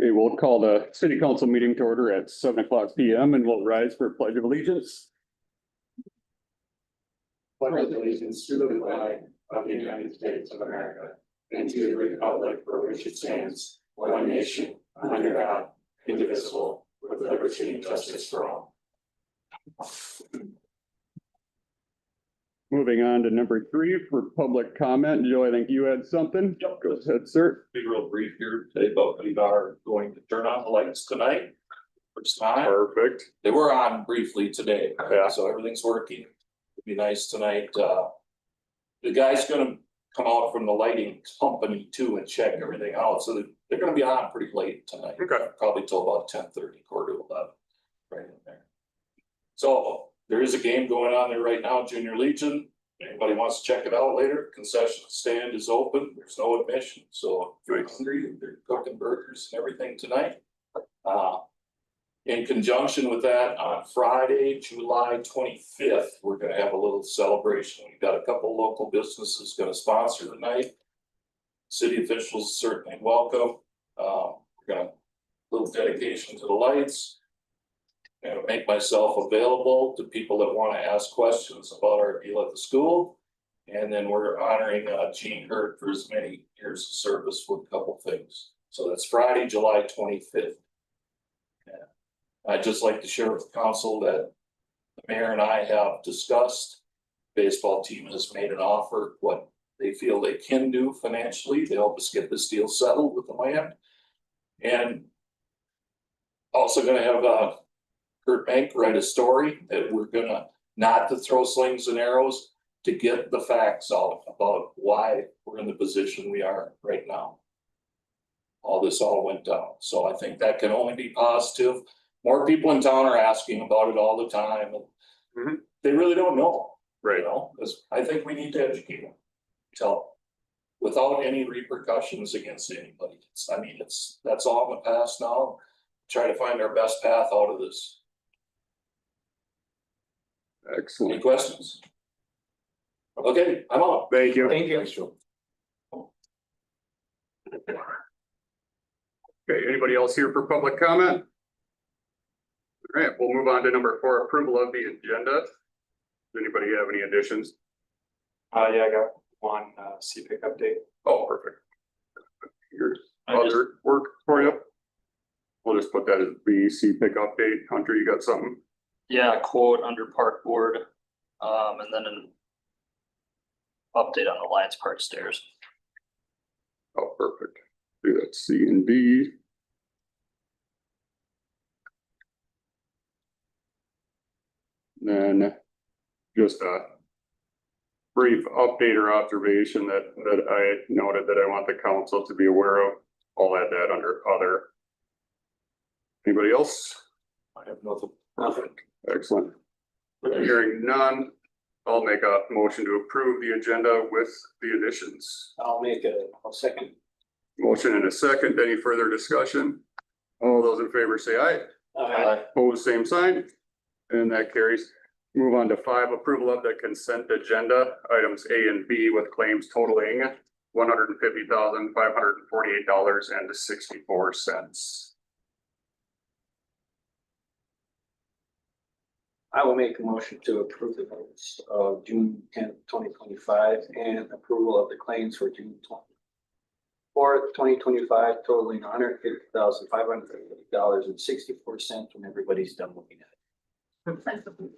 Okay, we'll call the city council meeting to order at 7:00 PM and we'll rise for pledge of allegiance. Pledge allegiance to the flag of the United States of America and to the republic for which it stands, one nation, under God, indivisible, with liberty and justice for all. Moving on to number 3 for public comment. Joe, I think you had something. Yep. Go ahead, sir. Be real brief here today, but we are going to turn on the lights tonight. First time. Perfect. They were on briefly today, Yeah. so everything's working. It'd be nice tonight. The guy's gonna come out from the lighting company too and check everything out, so they're gonna be on pretty late tonight. Okay. Probably till about 10:30, 10:45, right in there. So there is a game going on there right now, Junior Legion. Anybody wants to check it out later, concession stand is open, there's no admission, so if you're hungry, they're cooking burgers and everything tonight. In conjunction with that, on Friday, July 25th, we're gonna have a little celebration. We've got a couple local businesses gonna sponsor the night. City officials certainly welcome. We're gonna little dedication to the lights. And make myself available to people that want to ask questions about our deal at the school. And then we're honoring Gene Hurt for his many years of service with a couple things. So that's Friday, July 25th. I'd just like to share with the council that the mayor and I have discussed. Baseball team has made an offer, what they feel they can do financially to help us get this deal settled with the land. And also gonna have Kurt Bank write a story that we're gonna not to throw slings and arrows, to get the facts out about why we're in the position we are right now. All this all went down, so I think that can only be positive. More people in town are asking about it all the time, and they really don't know. Right. You know, 'cause I think we need to educate them, tell without any repercussions against anybody. That's all in the past now. Try to find our best path out of this. Any Excellent. questions? Okay, I'm out. Thank you. Thank you. Okay, anybody else here for public comment? All right, we'll move on to number 4, approval of the agenda. Does anybody have any additions? Yeah, I got one CPIC update. Oh, perfect. Here's other work for you. We'll just put that as BC pick update. Hunter, you got something? Yeah, quote under park board, and then an update on the Lions Park stairs. Oh, perfect. Do that C and D. Then just a brief update or observation that I noted that I want the council to be aware of. I'll add that under other. Anybody else? I have nothing. Perfect. Excellent. Hearing none, I'll make a motion to approve the agenda with the additions. I'll make a second. Motion and a second. Any further discussion? All those in favor say aye. Opposed, same sign. And that carries. Move on to 5, approval of the consent agenda, items A and B with claims totaling $150,548.64. I will make a motion to approve the minutes of June 10th, 2025 and approval of the claims for June 24th, 2025 totaling $150,550.64 when everybody's done looking at it.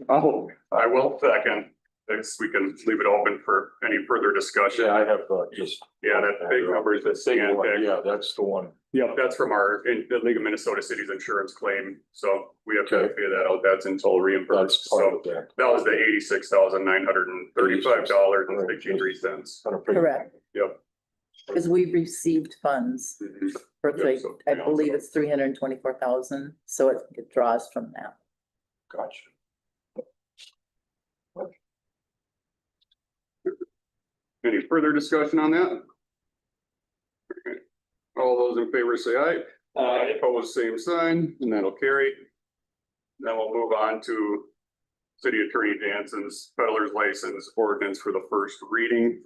Oh, I will second. We can leave it open for any further discussion. Yeah, I have just. Yeah, that big number is the same. Yeah, that's the one. Yep, that's from the League of Minnesota Cities insurance claim. So we have to figure that out. That's until reimbursed. That's part So of that. that was the $86,935.63. Correct, Yep. because we've received funds for Yeah, like, so- I believe it's 324,000, so it draws from that. Gotcha. Any further discussion on that? Okay. All those in favor say aye. Opposed, same sign, and that'll carry. Then we'll move on to City Attorney Jansen's peddler's license ordinance for the first reading.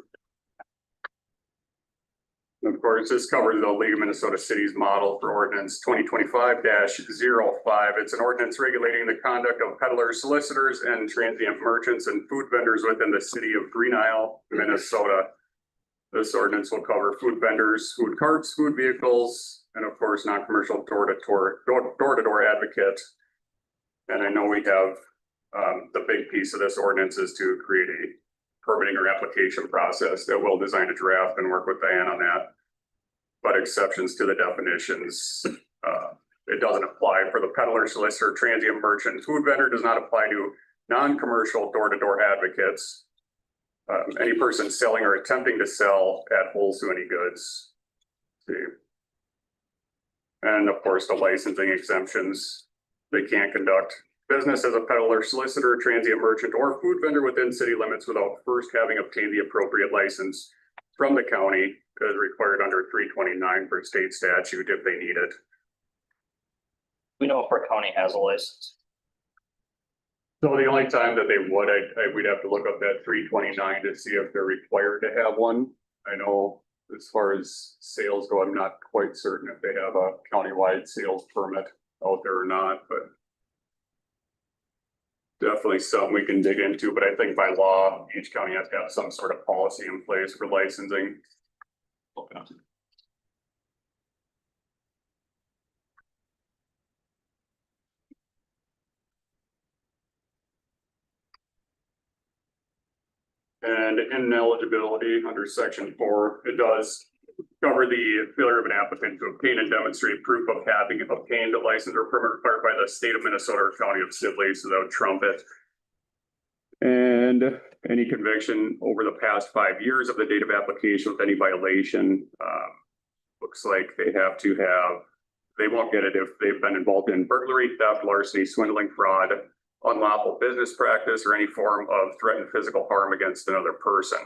Of course, this covers the League of Minnesota Cities model for ordinance 2025-05. It's an ordinance regulating the conduct of peddlers, solicitors, and transient merchants and food vendors within the city of Green Isle, Minnesota. This ordinance will cover food vendors, food carts, food vehicles, and of course, non-commercial door-to-door advocate. And I know we have, the big piece of this ordinance is to create a permitting or application process that will design a draft and work with Diane on that. But exceptions to the definitions, it doesn't apply for the peddler, solicitor, transient merchant, food vendor does not apply to non-commercial door-to-door advocates. Any person selling or attempting to sell at wholes to any goods. And of course, the licensing exemptions, they can't conduct business as a peddler, solicitor, transient merchant, or food vendor within city limits without first having obtained the appropriate license from the county as required under 329 for state statute if they need it. We know if our county has a license. So the only time that they would, we'd have to look up that 329 to see if they're required to have one. I know as far as sales go, I'm not quite certain if they have a countywide sales permit out there or not, but definitely something we can dig into, but I think by law, each county has to have some sort of policy in place for licensing. Okay. And ineligibility under section 4, it does cover the failure of an applicant to obtain and demonstrate proof of having obtained a license or permit required by the state of Minnesota or county of Sibley, so that would trump it. And any conviction over the past 5 years of the date of application with any violation, looks like they have to have, they won't get it if they've been involved in burglary, theft, larceny, swindling, fraud, unlawful business practice, or any form of threatened physical harm against another person,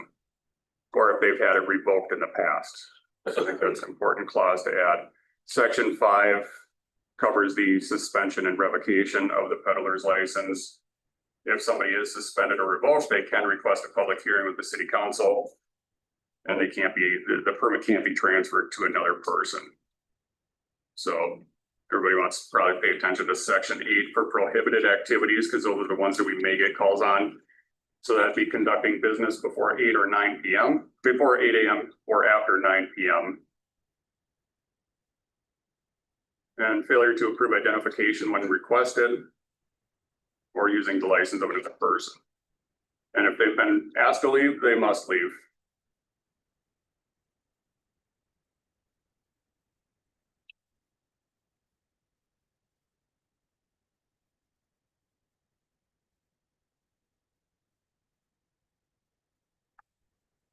or if they've had it revoked in the past. I think that's an important clause to add. Section 5 covers the suspension and revocation of the peddler's license. If somebody is suspended or revoked, they can request a public hearing with the city council. And they can't be, the permit can't be transferred to another person. So everybody wants to probably pay attention to section 8 for prohibited activities, because those are the ones that we may get calls on. So that'd be conducting business before 8 or 9 p.m., before 8 a.m. or after 9 p.m. And failure to approve identification when requested, or using the license of another person. And if they've been asked to leave, they must leave.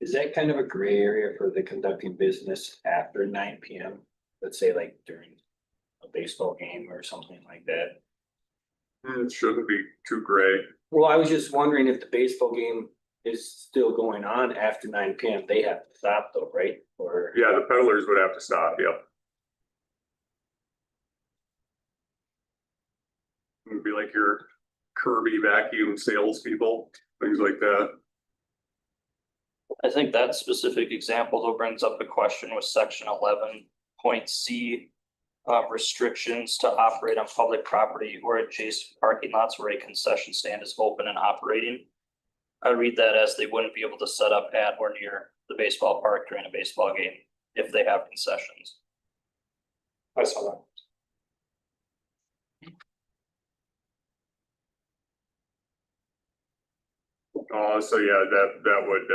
Is that kind of a gray area for the conducting business after 9 p.m.? Let's say like during a baseball game or something like that. It shouldn't be too gray. Well, I was just wondering if the baseball game is still going on after 9 p.m. They have to stop though, right? Or Yeah, the peddlers would have to stop, yep. It would be like your Kirby vacuum salespeople, things like that. I think that specific example though brings up a question with section 11.c. Restrictions to operate on public property or adjacent parking lots where a concession stand is open and operating. I read that as they wouldn't be able to set up at or near the baseball park during a baseball game if they have concessions. I saw that. So yeah, that would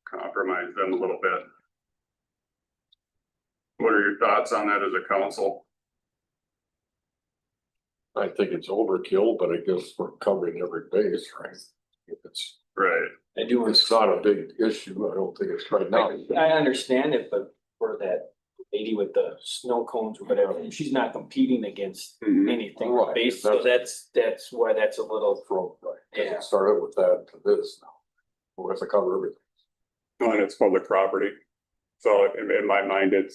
compromise them a little bit. What are your thoughts on that as a council? I think it's overkill, but I guess we're covering every base, right? If it's, Right. I do. it's not a big issue. I don't think it's right now. I understand it, but for that lady with the snow cones or whatever, she's not competing against Mhm. anything Right, based, so that's why that's a little. Right. Yeah. It started with that to this now. We'll have to cover everything. Oh, and it's public property. So in my mind, it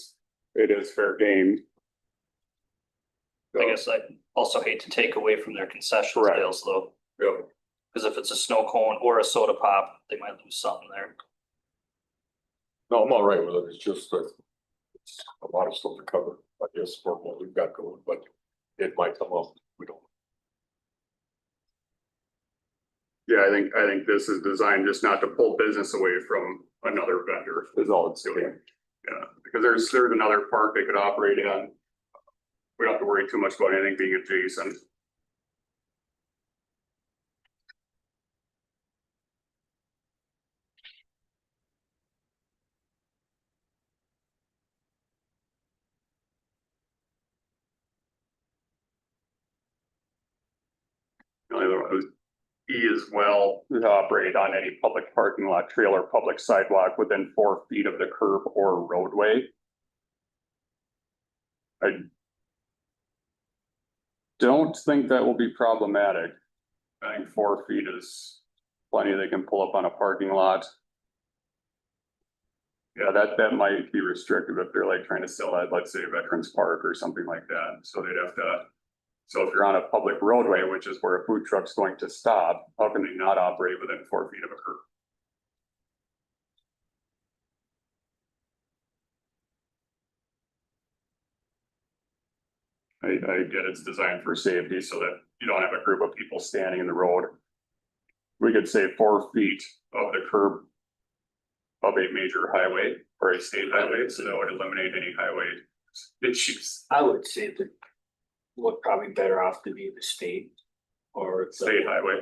is fair game. I guess I also hate to take away from their concession Correct. sales though, Yep. because if it's a snow cone or a soda pop, they might lose something there. No, I'm all right with it. It's just that it's a lot of stuff to cover, I guess, for what we've got going, but it might come up. We don't. Yeah, I think this is designed just not to pull business away from another vendor is all it's doing. Yeah, because there's another park they could operate in. We don't have to worry too much about anything being adjacent. The only other one was E as well, to operate on any public parking lot, trail, or public sidewalk within 4 feet of the curb or roadway. I don't think that will be problematic. I think 4 feet is plenty they can pull up on a parking lot. Yeah, that might be restrictive if they're like trying to sell at, let's say, Veterans Park or something like that. So they'd have to. So if you're on a public roadway, which is where a food truck's going to stop, how can they not operate within 4 feet of a curb? I get it's designed for safety so that you don't have a group of people standing in the road. We could say 4 feet of the curb of a major highway or a state highway, so that would eliminate any highway issues. I would say that would probably better off to be the state or State highway.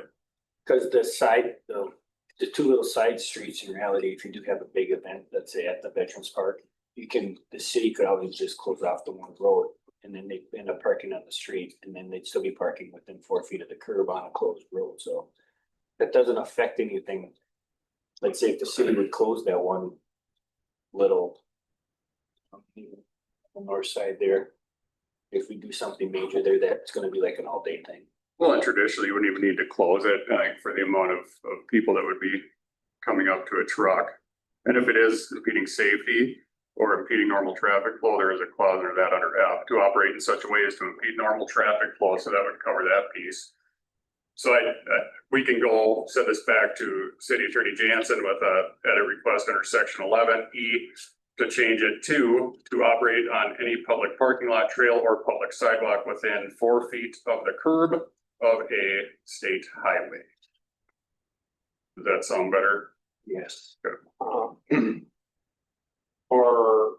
because the two little side streets in reality, if you do have a big event, let's say at the Veterans Park, the city could always just close off the one road and then they end up parking on the street and then they'd still be parking within 4 feet of the curb on a closed road. So that doesn't affect anything. Let's say if the city would close that one little on the north side there, if we do something major there, that's gonna be like an all-day thing. Well, and traditionally, you wouldn't even need to close it, like, for the amount of people that would be coming up to a truck. And if it is impeding safety or impeding normal traffic flow, there is a clause under that under F to operate in such a way as to impede normal traffic flow, so that would cover that piece. So we can go send this back to City Attorney Jansen with a edit request under section 11E to change it to operate on any public parking lot, trail, or public sidewalk within 4 feet of the curb of a state highway. Does that sound better? Yes. Or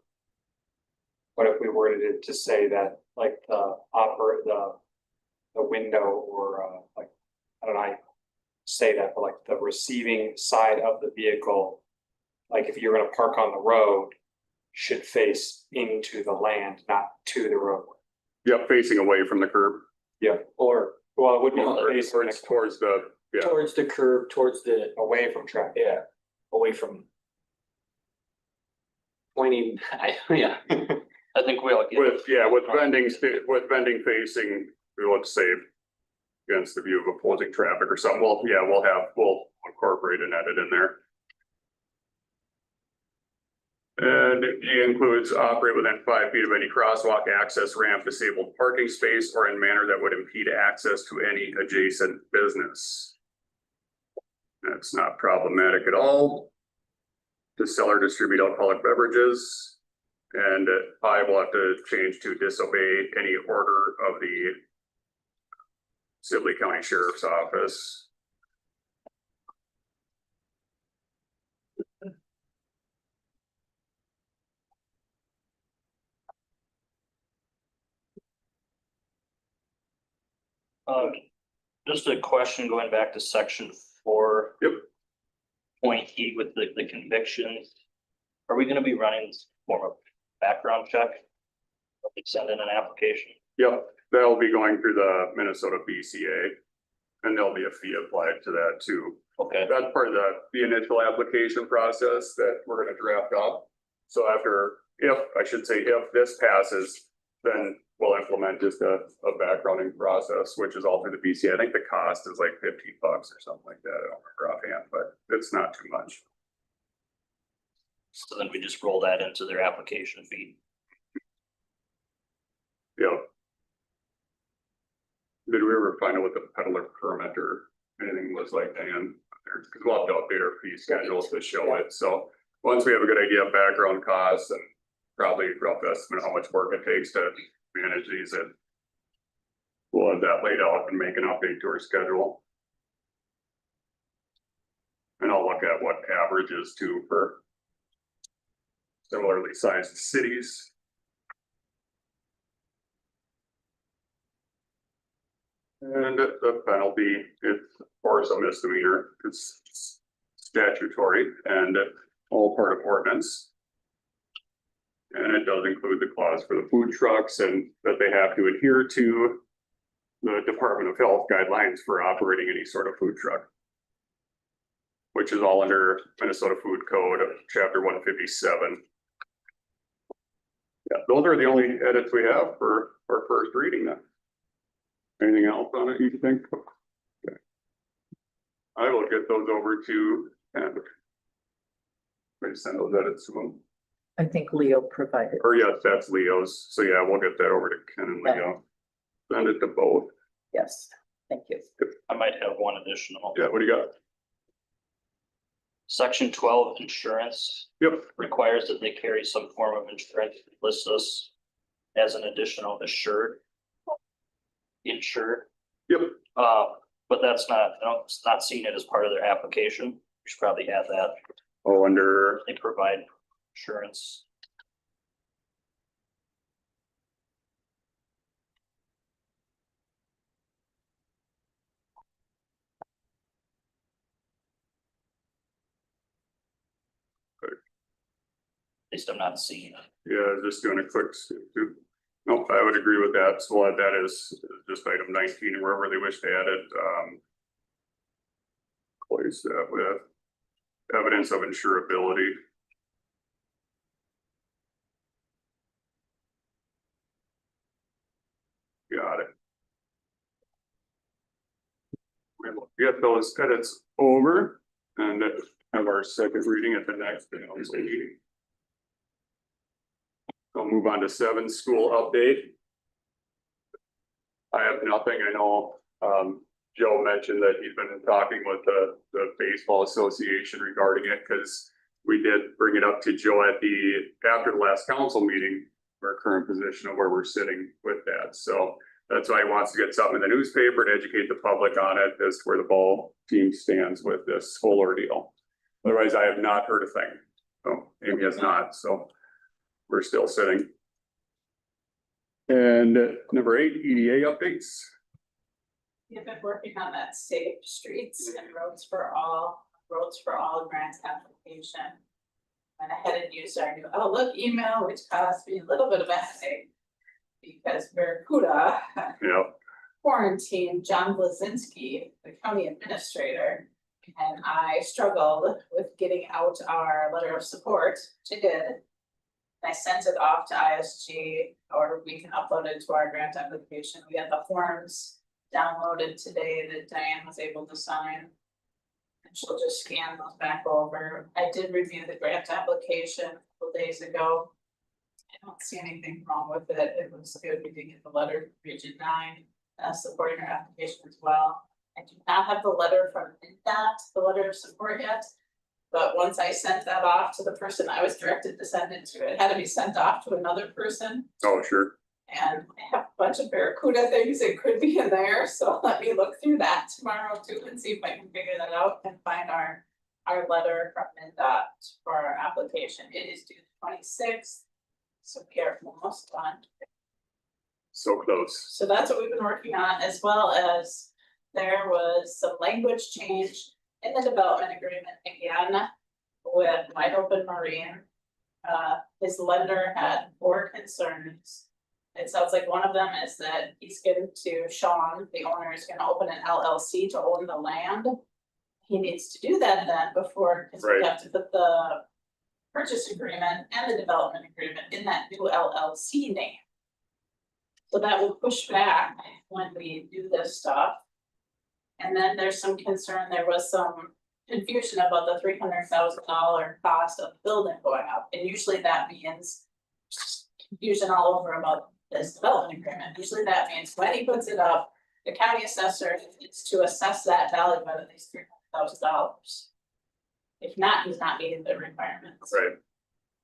what if we worded it to say that like the window or like, I don't know how you say that, but like the receiving side of the vehicle, like if you're gonna park on the road, should face into the land, not to the roadway. Yep, facing away from the curb. Yeah. Or, well, it would be Or facing towards the, yeah, Towards the curb, towards the, away from traffic. yeah, away from. Pointing, yeah. I think we all get it. with vending facing, we want to save against the view of opposing traffic or something. Well, yeah, we'll incorporate an edit in there. And it includes operate within 5 feet of any crosswalk, access ramp, disabled parking space, or in manner that would impede access to any adjacent business. That's not problematic at all. To sell or distribute alcoholic beverages. And 5 will have to change to disobey any order of the Sibley County Sheriff's Office. Just a question going back to section 4. Yep. Point E with the convictions. Are we gonna be running this form of background check? Like send in an application? Yep, that'll be going through the Minnesota BCA. And there'll be a fee applied to that too. Okay, That's part of the initial application process that we're gonna draft up. So if this passes, then we'll implement just a backgrounding process, which is all through the BCA. I think the cost is like $50 or something like that. I don't remember offhand, but it's not too much. so then we just roll that into their application fee. Yep. Did we ever find out what the peddler permit or anything was like, Dan? Because we'll have to update our fee schedule to show it, so once we have a good idea of background costs and probably rough estimate how much work it takes to manage these, and we'll have that laid out and make an update to our schedule. And I'll look at what averages too for similarly sized cities. And the penalty, it's of course a misdemeanor, it's statutory and all part of ordinance. And it does include the clause for the food trucks and that they have to adhere to the Department of Health guidelines for operating any sort of food truck, which is all under Minnesota Food Code of Chapter 157. Yeah, those are the only edits we have for our first reading then. Anything else on it you think? Okay. I will get those over to Ken. Maybe send those edits to them. I think Leo provided. Or yes, that's Leo's. So yeah, we'll get that over to Ken and Leo. Send it to both. Yes, thank you. I might have one additional. Yeah, what do you got? Section 12, insurance Yep, requires that they carry some form of insurance, lists us as an additional insured. yep. But that's not, it's not seeing it as part of their application. We should probably add that. Oh, under, They provide insurance. At least I'm not seeing it. yeah, just doing a quick. Nope, I would agree with that. So we'll add that as just item 19, wherever they wish to add it. Place that with evidence of insurability. Got it. We'll get those edits over and have our second reading at the next council meeting. I'll move on to 7, school update. I have nothing. I know Joe mentioned that he's been talking with the baseball association regarding it, because we did bring it up to Joe at after the last council meeting, our current position of where we're sitting with that. So that's why he wants to get something in the newspaper to educate the public on it as to where the ball team stands with this whole ordeal. Otherwise, I have not heard a thing. So Amy has not, so we're still sitting. And number 8, EDA updates. We've been working on that safe streets and roads for all grant application. Went ahead and used our new Outlook email, which caused me a little bit of a headache. Because Barracuda Yeah, quarantined John Blazinski, the county administrator. And I struggled with getting out our letter of support, which I did. I sent it off to ISG, or we can upload it to our grant application. We had the forms downloaded today that Diane was able to sign. And she'll just scan those back over. I did review the grant application a couple days ago. I don't see anything wrong with it. It was good. We did get the letter from Region 9 supporting our application as well. I do not have the letter from NDOT, the letter of support yet. But once I sent that off to the person I was directed to send it to, it had to be sent off to another person. oh, sure. And I have a bunch of Barracuda things that could be in there, so let me look through that tomorrow too and see if I can figure that out and find our letter from NDOT for our application. It is due the 26th, so we are almost done. So close. So that's what we've been working on, as well as there was some language change in the development agreement again with Wide Open Marine. His lender had 4 concerns. It sounds like one of them is that he's going to, Schawn, the owner, is gonna open an LLC to own the land. He needs to do that then before, because we Right. have to put the purchase agreement and the development agreement in that new LLC name. So that will push back when we do this stuff. And then there's some concern, there was some confusion about the $300,000 cost of the building going up. And usually that means confusion all over about this development agreement. Usually that means when he puts it up, the county assessor needs to assess that value at least $300,000. If not, he's not meeting the requirements. Right.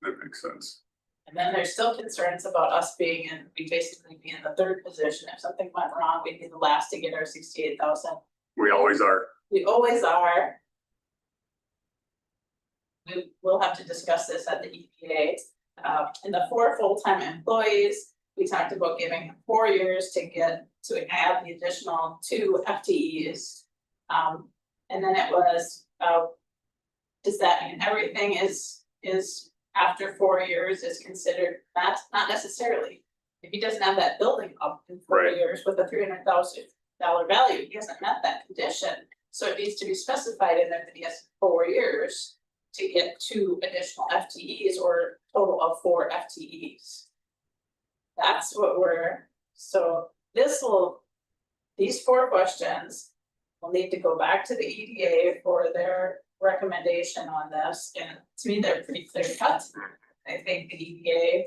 That makes sense. And then there's still concerns about us being we basically be in the third position. If something went wrong, we'd be the last to get our 68,000. We always are. We always are. We will have to discuss this at the EPA. And the 4 full-time employees, we talked about giving them 4 years to add the additional 2 FTEs. And then it was, does that mean everything is after 4 years is considered? Not necessarily. If he doesn't have that building up in 4 Right. years with a $300,000 value, he hasn't met that condition. So it needs to be specified in there that he has 4 years to get 2 additional FTEs or total of 4 FTEs. That's what so these 4 questions will need to go back to the EDA for their recommendation on this, and to me, they're pretty clear cut. I think the EDA,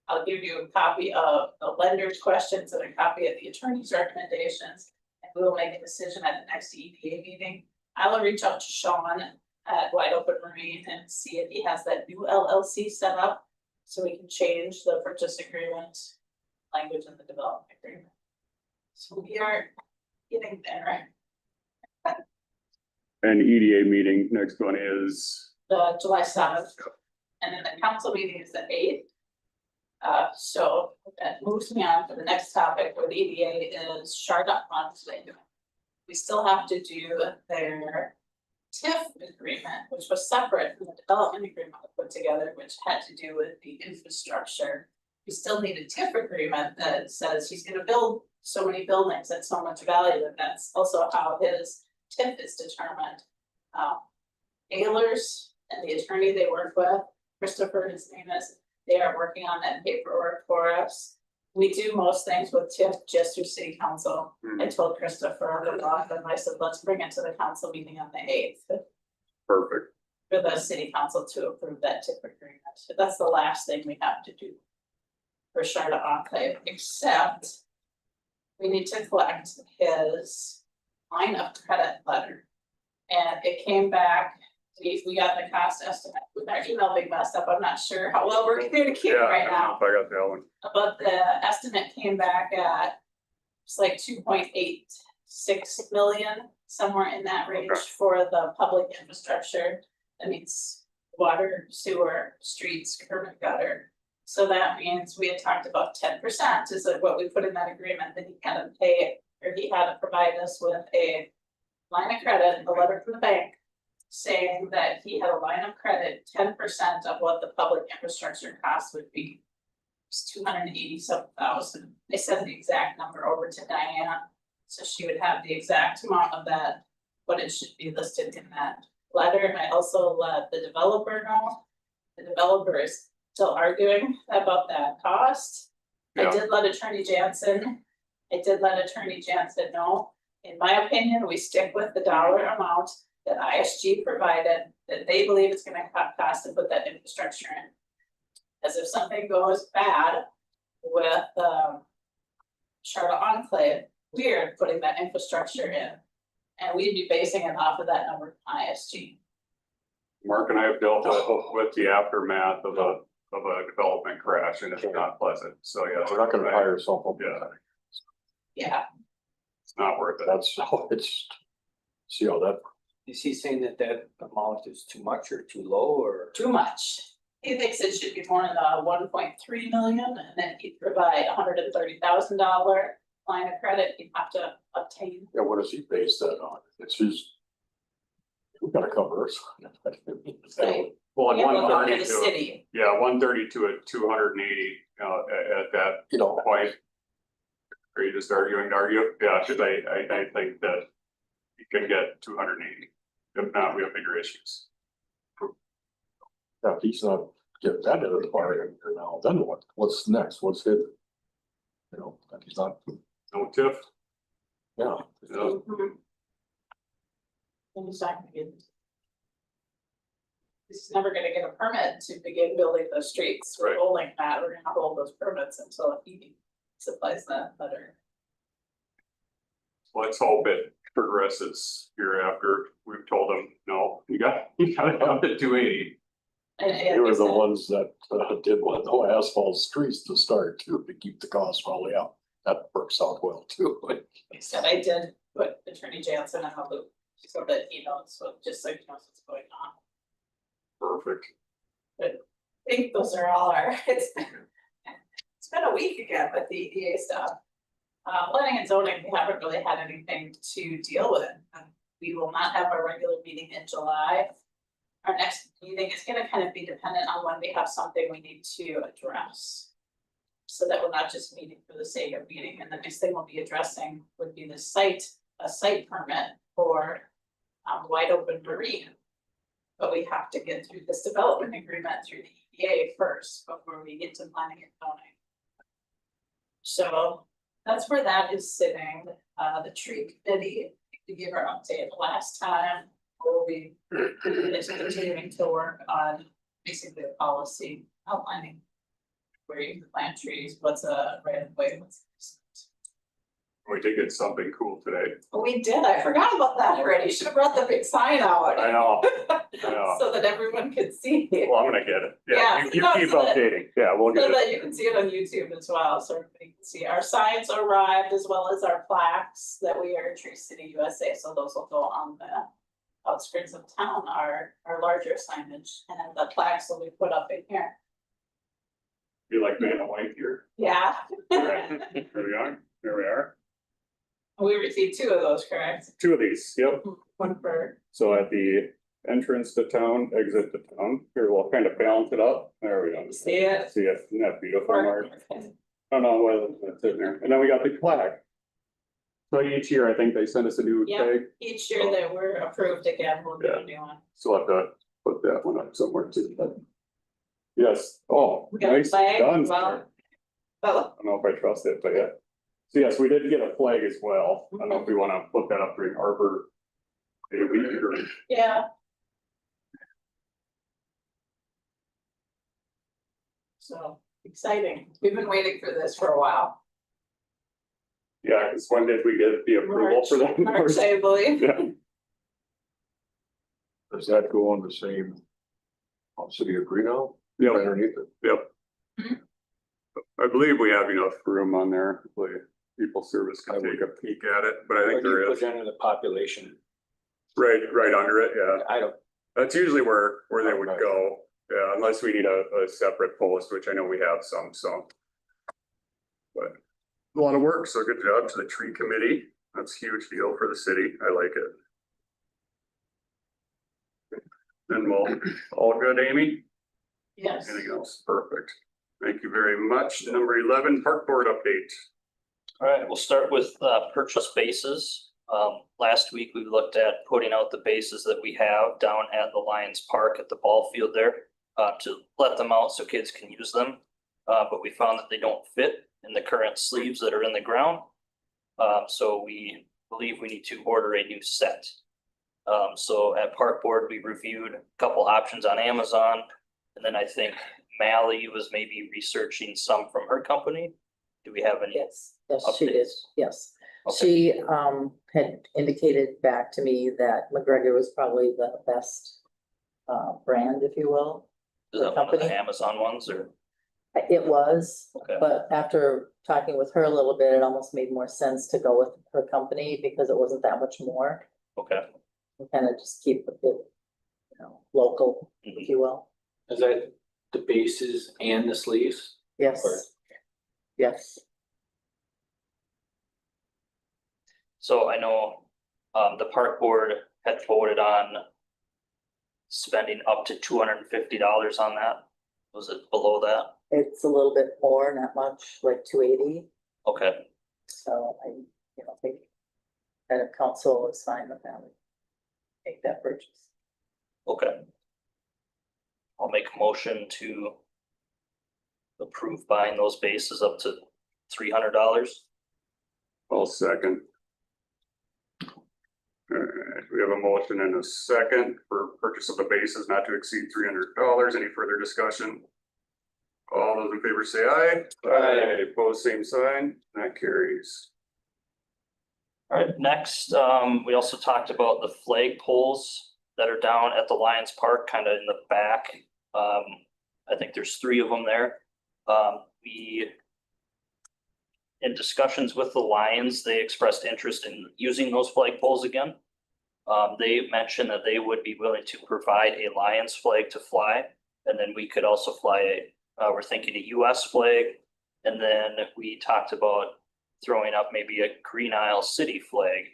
I'll give you a copy of the lender's questions and a copy of the attorney's recommendations, and we will make a decision at the next EDA meeting. I will reach out to Schawn at Wide Open Marine and see if he has that new LLC set up, so we can change the purchase agreement language in the development agreement. So we are getting there. And EDA meeting, next one is, The July 7th, and then the council meeting is the 8th. So that moves me on to the next topic with EDA is Charlotte monthly. We still have to do their TIF agreement, which was separate from the development agreement we put together, which had to do with the infrastructure. We still need a TIF agreement that says he's gonna build so many buildings at so much value, and that's also how his TIF is determined. Ayler's and the attorney they work with, Christopher, his name is, they are working on that paperwork for us. We do most things with TIF just through city council. I told Christopher the law, and I said, let's bring it to the council meeting on the 8th. perfect. For the city council to approve that TIF agreement. So that's the last thing we have to do for Charlotte Enclave, except we need to collect his line of credit letter. And it came back, we got the cost estimate, with our email being messed up, I'm not sure how well we're communicating Yeah, right I don't know now. if I got that one. But the estimate came back at, it's like 2.86 million, somewhere in that range Okay. for the public infrastructure. That means water, sewer, streets, curb and gutter. So that means we had talked about 10% is like what we put in that agreement, that he had to pay, or he had to provide us with a line of credit, a letter from the bank, saying that he had a line of credit, 10% of what the public infrastructure cost would be. It's 287,000. I sent the exact number over to Diana, so she would have the exact amount of that, what it should be listed in that letter. And I also let the developer know. The developer is still arguing about that cost. Yeah. I did let Attorney Jansen know. In my opinion, we stick with the dollar amount that ISG provided, that they believe it's gonna cost to put that infrastructure in. As if something goes bad with Charlotte Enclave, we're putting that infrastructure in. And we'd be basing it off of that number from ISG. Mark and I have dealt with the aftermath of a development crash, and it's not pleasant, so yeah. We're not gonna hire someone. Yeah. Yeah, It's not worth it. It's, see how that, Is he saying that that amount is too much or too low or? too much. He thinks it should be more in the 1.3 million, and then he'd provide $130,000 line of credit he'd have to obtain. yeah, what does he base that on? It's his. We gotta cover us. Right. Well, and Yeah, well, 130 the to, city, yeah, 130 to 280, at that You know, point. Are you just arguing to argue? Yeah, cause I think that you can get 280. If not, we have bigger issues. if he's not getting that into the bargain here now, then what? What's next? What's it? You know, if he's not, No TIF? yeah. Yeah. and he's not gonna get. He's never gonna get a permit to begin building those streets, we're Right. holding that, we're gonna hold those permits until he supplies that letter. Let's hope it progresses hereafter. We've told them, no, you gotta up to 280. They were the ones that did what, no asphalt streets to start too, to keep the cost probably out. That works out well too. Except I did put Attorney Jansen in the loop, so that he knows, so just so he knows what's going on. Perfect. I think those are all our, it's been a week again with the EDA stuff. Planning and zoning, we haven't really had anything to deal with. We will not have our regular meeting in July. Our next meeting is gonna kind of be dependent on when we have something we need to address. So that we're not just meeting for the sake of meeting, and the next thing we'll be addressing would be a site permit for wide open marine. But we have to get through this development agreement through the EPA first before we get to planning and zoning. So that's where that is sitting. The tree committee, to give our update last time, we'll be continuing to work on basically a policy outlining where you can plant trees, what's a right of way, what's. We did get something cool today. We did, I forgot about that already, should have brought the big sign out. I know. So that everyone could see it. Well, I'm gonna get it. Yeah, You no, keep so that- updating. Yeah, we'll So get it. that you can see it on YouTube as well, so everybody can see. Our signs arrived as well as our plaques that we are Tree City USA, so those will go on the outskirts of town, our larger signage, and then the plaques will be put up in here. You like Vanna White here? Yeah. There we are. There we are. We received 2 of those, correct? 2 of these. Yep. One for, So at the entrance to town, exit to town, here we'll kind of balance it up. There we go. see it? See it. Isn't that beautiful, Mark? I don't know whether that's in there. And then we got the plaque. So each year, I think they send us a new Yeah. tag. Each year that we're approved again, we'll get a new one. So I'll have to put that one up somewhere too. But yes. Oh, We got a nice flag, done. well, sir. I don't know if I trust it, but yeah. So yes, we did get a flag as well. I don't know if we want to put that up during Arbor Day week or. yeah. So exciting. We've been waiting for this for a while. Yeah, because when did we get the approval for that? March, I believe. Yeah, Does that go on the same city of Greeno yep, underneath it? yep. I believe we have enough room on there. Hopefully people service can take a peek at it, but I think there is. Under the population, Right under it, yeah. I don't, That's usually where they would Okay. go. Yeah, unless we need a separate post, which I know we have some, so. But a lot of work, so good job to the tree committee. That's a huge deal for the city. I like it. And well, all good, Amy? Yes. Anything else? Perfect. Thank you very much. Number 11, park board update. All right, we'll start with purchase bases. Last week we looked at putting out the bases that we have down at the Lions Park at the ball field there to let them out so kids can use them. But we found that they don't fit in the current sleeves that are in the ground. So we believe we need to order a new set. So at park board, we reviewed a couple options on Amazon. And then I think Mally was maybe researching some from her company. Do we have any? Yes, she did, Updates. yes. Okay. She had indicated back to me that McGregor was probably the best brand, if you will. Is that one of the company? Amazon ones or? It was, Okay. but after talking with her a little bit, it almost made more sense to go with her company because it wasn't that much more. Okay. And kind of just keep it, local, Mhm. if you will. is that the bases and the sleeves? Yes. Or- Yes. So I know the park board had voted on spending up to $250 on that. Was it below that? It's a little bit more, not much, like 280. Okay, So I, think that if council is fine with that, we make that purchase. okay. I'll make a motion to approve buying those bases up to $300. I'll second. Alright, we have a motion and a second for purchase of the bases not to exceed $300. Any further discussion? All those in favor say aye. Aye. Opposed, same sign. That carries. All right, next, we also talked about the flag poles that are down at the Lions Park, kind of in the back. I think there's 3 of them there. We, in discussions with the Lions, they expressed interest in using those flag poles again. They mentioned that they would be willing to provide a Lions flag to fly, and then we could also fly we're thinking a US flag. And then we talked about throwing up maybe a Green Isle City flag.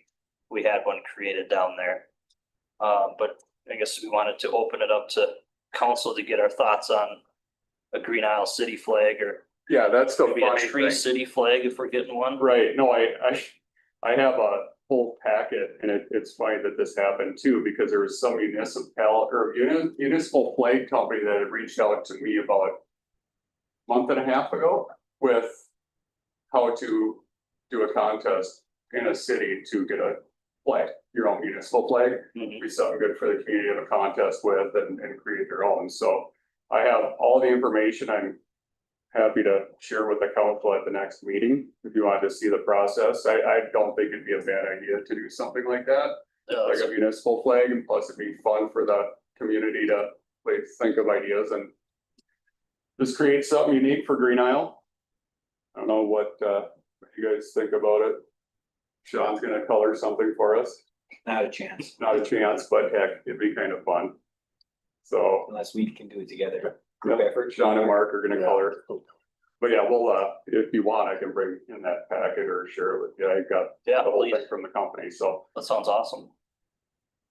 We had one created down there. But I guess we wanted to open it up to council to get our thoughts on a Green Isle City flag, or Yeah, that's the maybe a funny Tree thing. City flag if we're getting one. Right, no, I have a whole packet, and it's funny that this happened too, because there was some municipal flag company that had reached out to me about a month and a half ago with how to do a contest in a city to get a flag, your own municipal flag. Mhm. Be something good for the community to have a contest with and create their own. So I have all the information. I'm happy to share with the council at the next meeting if you want to see the process. I don't think it'd be a bad idea to do something like that, like a municipal flag, and plus it'd be fun for the community to like think of ideas and just create something unique for Green Isle. I don't know what you guys think about it. Sean's gonna color something for us. Not a chance, Not a chance, but heck, it'd be kind of fun. So unless we can do it together. Group effort. Sean and Mark are gonna color. But yeah, we'll if you want, I can bring in that packet or share it with you. I got Yeah, the whole please. thing from the company, so. That sounds awesome.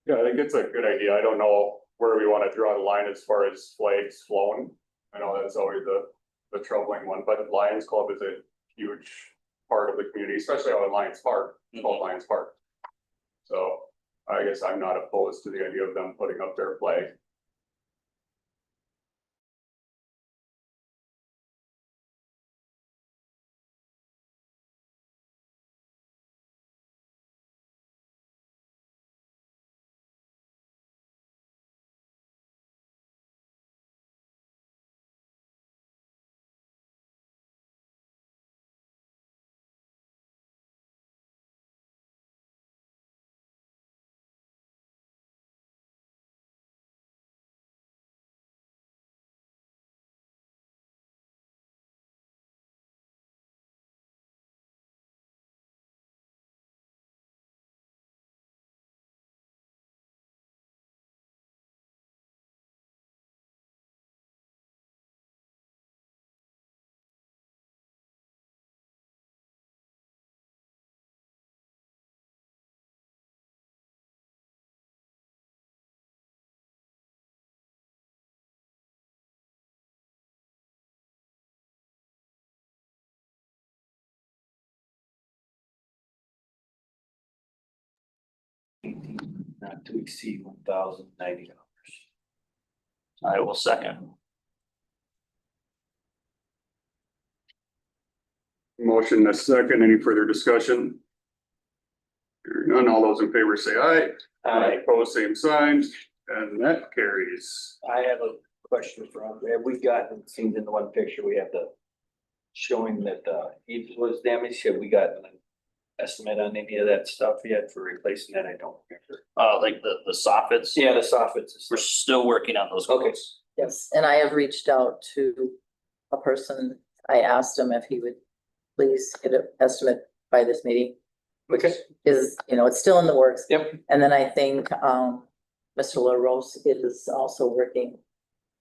Yeah, I think it's a good idea. I don't know where we wanna draw the line as far as flags flowing. I know that's always the troubling one, but Lions Club is a huge part of the community, especially out in Lions Park, called Lions Park. So I guess I'm not opposed to the idea of them putting up their flag. Not to exceed $1,090. I will second. Motion a second, any further discussion? Hearing none, all those in favor say aye. Opposed, same sign, and that carries. I have a question from, have we gotten, seen in the one picture, we have the showing that it was damaged, have we gotten an estimate on any of that stuff yet for replacing that? I don't remember. Like the soffits. Yeah, the soffits. We're still working on those. Okay. quotes. Yes, and I have reached out to a person. I asked him if he would please get an estimate by this meeting. Which Okay. is, it's still in the works. Yep. And then I think Mr. LaRose is also working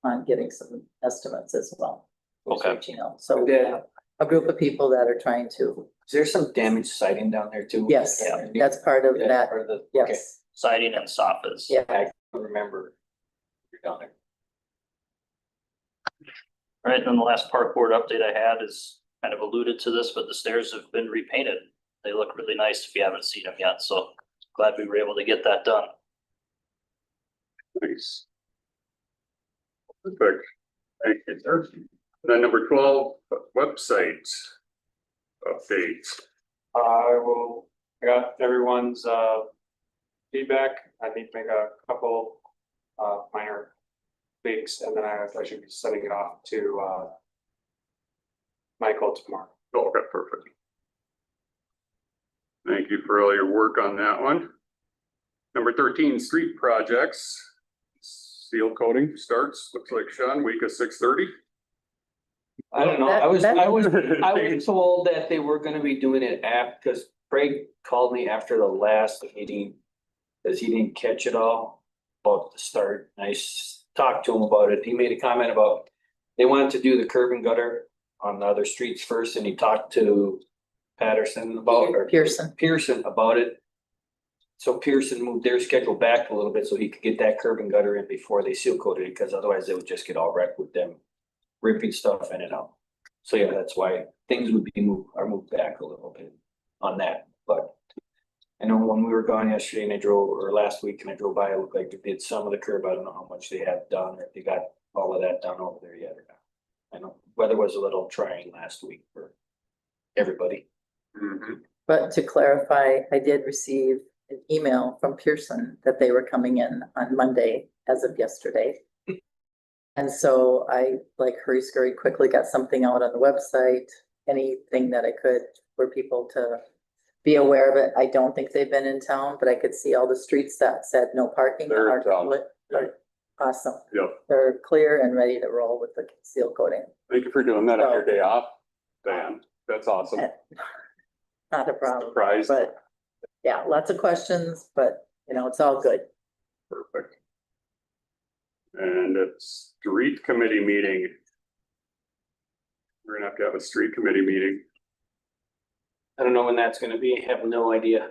on getting some estimates as well. Okay. So we Yeah. have a group of people that are trying to, Is there some damaged siding down there too? yes, Yeah. that's part of Yeah, that, part of the, okay. yes. Siding and soffits. Yeah. I don't remember. You're down there. All right, and then the last park board update I had is kind of alluded to this, but the stairs have been repainted. They look really nice if you haven't seen them yet, so glad we were able to get that done. Nice. Perfect. Thank you, sir. Then number 12, website update. I got everyone's feedback. I need to make a couple minor tweaks, and then I should be sending it off to Michael tomorrow. Oh, okay, perfect. Thank you for all your work on that one. Number 13, street projects. Seal coating starts, looks like Schawn, week of 6:30. I don't know, That- I was that- told that they were gonna be doing it because Craig called me after the last meeting. Cause he didn't catch it all about the start. And talked to him about it. He made a comment about they wanted to do the curb and gutter on the other streets first, and he talked to Pederson or Pearson. about it. So Pearson moved their schedule back a little bit so he could get that curb and gutter in before they seal coated it, because otherwise they would just get all wrecked with them ripping stuff in and out. So yeah, that's why things would be moved back a little bit on that, but. I know when we were gone yesterday and or last week and I drove by, it looked like they did some of the curb. I don't know how much they have done, or if they got all of that done over there yet or not. I know weather was a little trying last week for everybody. Mhm. But to clarify, I did receive an email from Pearson that they were coming in on Monday as of yesterday. And so I like scurry quickly got something out on the website, anything that I could for people to be aware of it. I don't think they've been in town, but I could see all the streets that said no parking. They're in are town. lit. Awesome. Yep. They're clear and ready to roll with the seal coating. Thank you for doing that on your day off, Dan. That's awesome. Not a problem, Surprised. but yeah, lots of questions, but you know, it's all good. Perfect. And it's street committee meeting. We're gonna have to have a street committee meeting. I don't know when that's gonna be. Have no idea.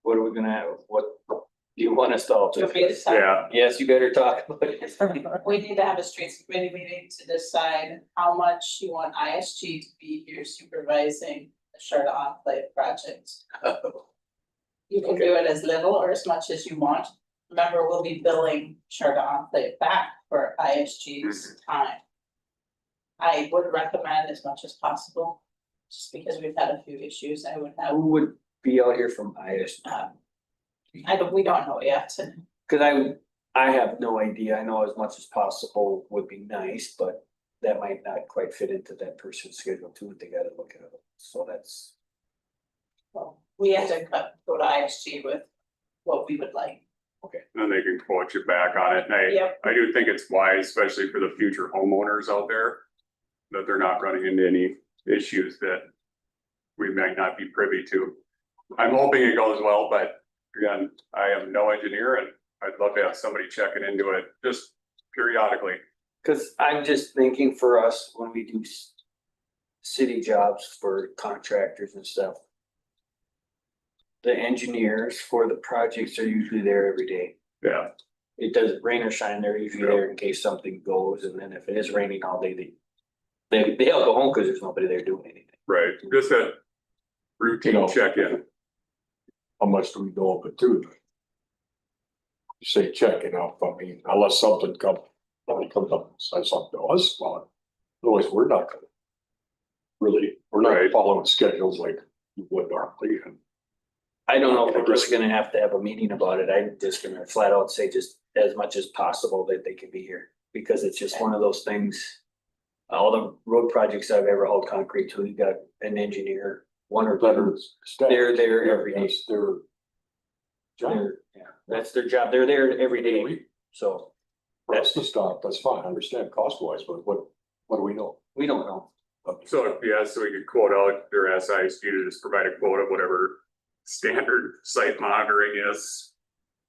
What are we gonna have? What do you want us to all Do you want me to decide? Yeah, Yes, you better talk about it. We need to have a streets committee meeting to decide how much you want ISG to be here supervising the Charlotte Enclave project. You can do it as little or as much as you want. Remember, we'll be billing Charlotte Enclave back for ISG's time. I would recommend as much as possible, just because we've had a few issues. I would have, Who would be out here from IS? we don't know yet. Cause I have no idea. I know as much as possible would be nice, but that might not quite fit into that person's schedule too. They gotta look at it. So that's, Well, we have to go to ISG with what we would like. and they can quote you back on it. And Yep. I do think it's wise, especially for the future homeowners out there, that they're not running into any issues that we might not be privy to. I'm hoping it goes well, but again, I am no engineer and I'd love to have somebody checking into it just periodically. cause I'm just thinking for us, when we do city jobs for contractors and stuff. The engineers for the projects are usually there every day. Yeah, It doesn't rain or shine, they're usually there in case something goes, and then if it is raining all day, they all go home because there's nobody there doing anything. right. Just a routine check-in. How much do we know of it too? You say check, I mean, unless something comes up and says something to us, well, otherwise we're not gonna. Really, we're not Right. following schedules like you would normally, and I don't know if we're really gonna have to have a meeting about it, I'm just gonna flat out say just as much as possible that they can be here. Because it's just one of those things, all the road projects I've ever hauled concrete to, you got an engineer, one or better two. staff. They're there every day. That's their job. That's their job, they're there every day, so For us to stop, that's fine, I understand cost wise, but what do we know? we don't know. So, yeah, so we could quote out or ask ISG to just provide a quote of whatever standard site monitoring is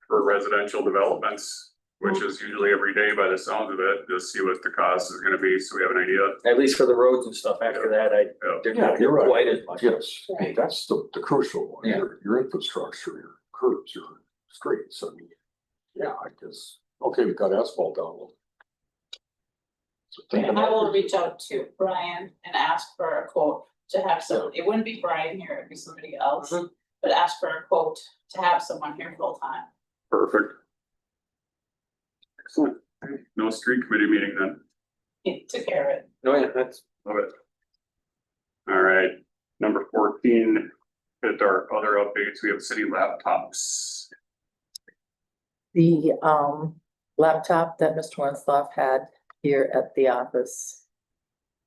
for residential developments, which is usually every day by the sound of it, just see what the cost is gonna be, so we have an idea. At least for the roads and stuff, after that, they're Yeah, not you're right. quite as much. Yes, Right. that's the crucial one, Yeah. your infrastructure, your curbs, your streets, I mean, yeah, I guess, okay, we've got asphalt down. So think And I about will it. reach out to Brian and ask for a quote to have some, it wouldn't be Brian here, it'd be somebody else. But ask for a quote to have someone here full time. Perfect. Excellent. No street committee meeting then. He took care of it. No, yeah, that's, Love it. All right, number 14, hit our other updates, we have city laptops. The laptop that Mr. Wentzlaff had here at the office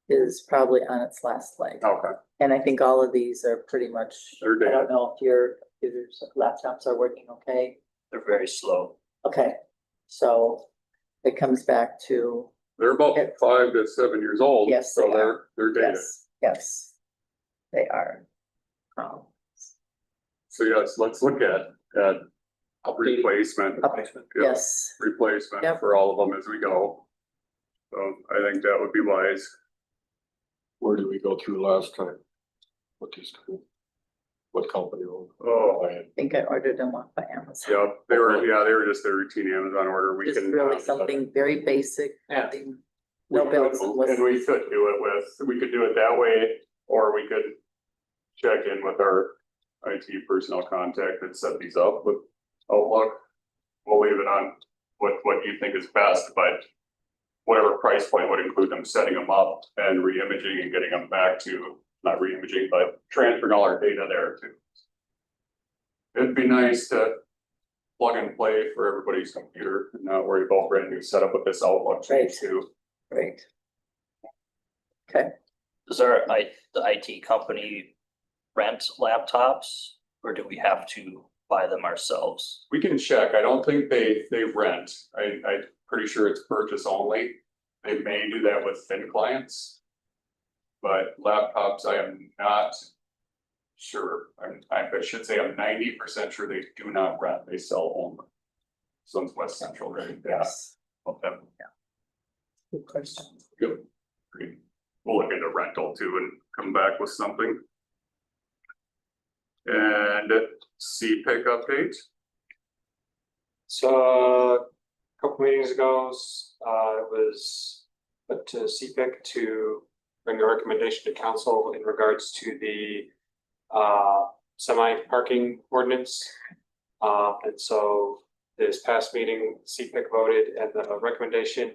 is probably on its last leg. Okay, And I think all of these are pretty much, They're I dead. don't know if your computers, laptops are working okay. They're very slow. Okay, so it comes back to, they're about 5 to 7 years old. Yes, So they are. they're dated. yes, they are. So yes, let's look at replacement. Replacement. Yeah, Yes, Replacement Yep. for all of them as we go. So I think that would be wise. Where did we go through last time? What these, what company? Oh, I think I ordered them off by Amazon. yeah, they were just a routine Amazon order. We Just can. really something very basic, Yeah. nothing, We no could- bells and And whistles. we could do it we could do it that way, or we could check in with our IT personnel contact and set these up with Outlook. We'll leave it on what you think is best, but whatever price point would include them setting them up and re-imaging and getting them back to, not re-imaging, but transferring all our data there too. It'd be nice to plug and play for everybody's computer and not worry about brand new setup with this Outlook change too. Right. Does the IT company rent laptops or do we have to buy them ourselves? We can check. I don't think they rent. I'm pretty sure it's purchase only. They may do that with thin clients. But laptops, I am not sure. I should say I'm 90% sure they do not rent. They sell only. Some's West Central, right? Yeah. Yes. Okay. Good question. Good. Great. We'll look into rental too and come back with something. And CPIC update. So a couple meetings ago, it was put to CPIC to bring a recommendation to council in regards to the semi parking ordinance. And so this past meeting, CPIC voted, and the recommendation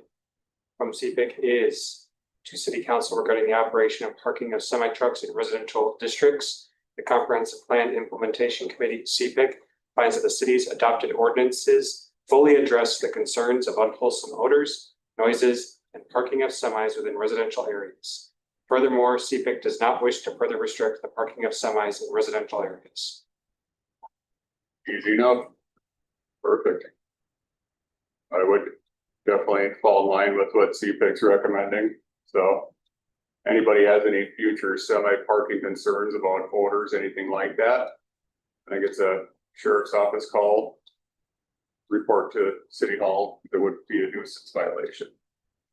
from CPIC is to city council regarding the operation and parking of semi trucks in residential districts. The Comprehensive Plan Implementation Committee, CPIC, finds that the city's adopted ordinances fully address the concerns of unwholesome odors, noises, and parking of semis within residential areas. Furthermore, CPIC does not wish to further restrict the parking of semis in residential areas. Easy enough. Perfect. I would definitely fall in line with what CPIC's recommending, so. Anybody has any future semi-parking concerns about odors, anything like that? I think it's a sheriff's office call. Report to City Hall, there would be a nuisance violation.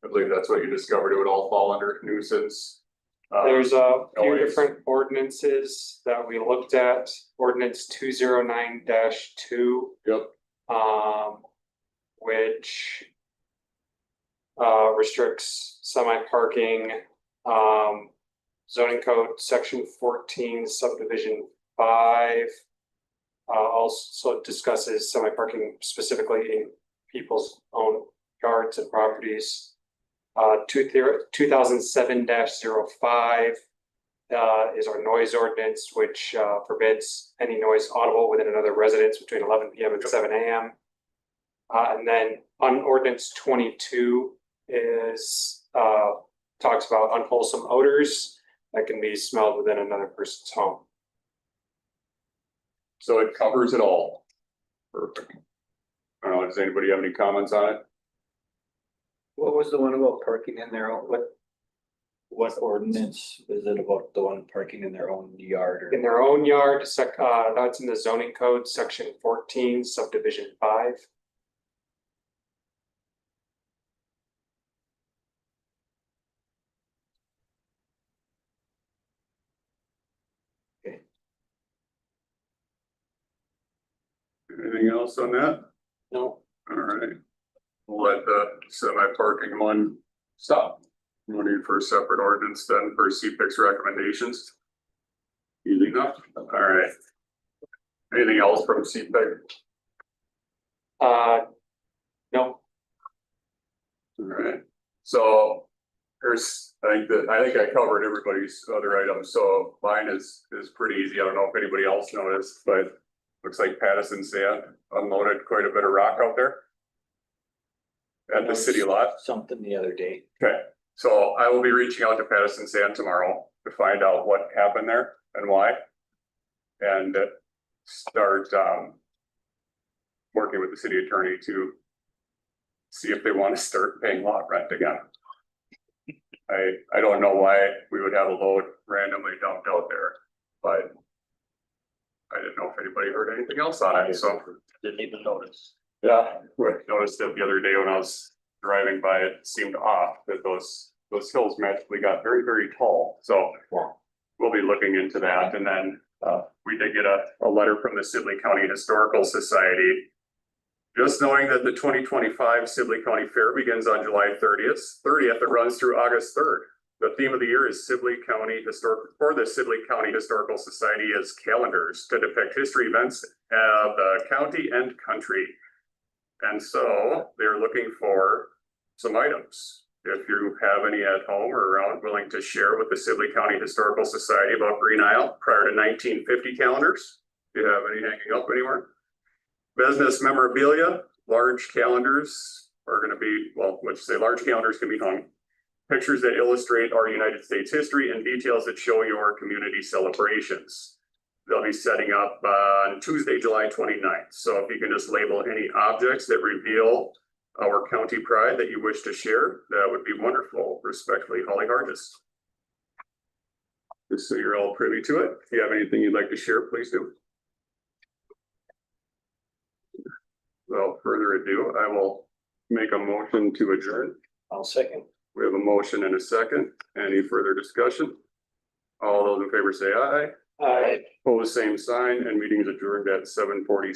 I believe that's what you discovered, it would all fall under nuisance. There's a few noise. different ordinances that we looked at. Ordinance 209-2. Yep, Which restricts semi-parking. Zoning code section 14 subdivision 5. Also discusses semi-parking specifically in people's own yards and properties. 2007-05 is our noise ordinance, which forbids any noise audible within another residence between 11 PM and 7 AM. And then on ordinance 22 is talks about unwholesome odors that can be smelled within another person's home. so it covers it all. Perfect. I don't know, does anybody have any comments on it? What was the one about parking in their own, what ordinance is it about the one parking in their own yard or? In their own yard, that's in the zoning code, section 14, subdivision 5. Anything else on that? No. All right. We'll let the semi-parking one stop. No need for a separate ordinance then for CPIC's recommendations. Easy enough, all right. Anything else from CPIC? No, All right, so I think I covered everybody's other items, so mine is pretty easy. I don't know if anybody else noticed, but looks like Pederson sand unloaded quite a bit of rock out there at the city lot. Something the other day. Okay, So I will be reaching out to Pederson Sand tomorrow to find out what happened there and why. And start working with the city attorney to see if they want to start paying lot rent again. I don't know why we would have a load randomly dumped out there, but I didn't know if anybody heard anything else on it, so. Didn't even notice. Yeah, I noticed it the other day when I was driving by, it seemed off that those hills magically got very, very tall, so. We'll be looking into that, and then we did get a letter from the Sibley County Historical Society. Just knowing that the 2025 Sibley County Fair begins on July 30th, it runs through August 3rd. The theme of the year is Sibley County for the Sibley County Historical Society is calendars to depict history events of the county and country. And so they're looking for some items. If you have any at home or around willing to share with the Sibley County Historical Society about Green Isle prior to 1950 calendars, do you have any hanging up anywhere? Business memorabilia, large calendars are going to be, well, let's say large calendars can be hung. Pictures that illustrate our United States history and details that show your community celebrations. They'll be setting up on Tuesday, July 29th. So if you can just label any objects that reveal our county pride that you wish to share, that would be wonderful. Respectfully, Holly Hargis. Just so you're all privy to it. If you have anything you'd like to share, please do. Without further ado, I will make a motion to adjourn. I'll second. We have a motion and a second. Any further discussion? All those in favor say aye. Aye. Pose same sign, and meeting is adjourned at 7:40.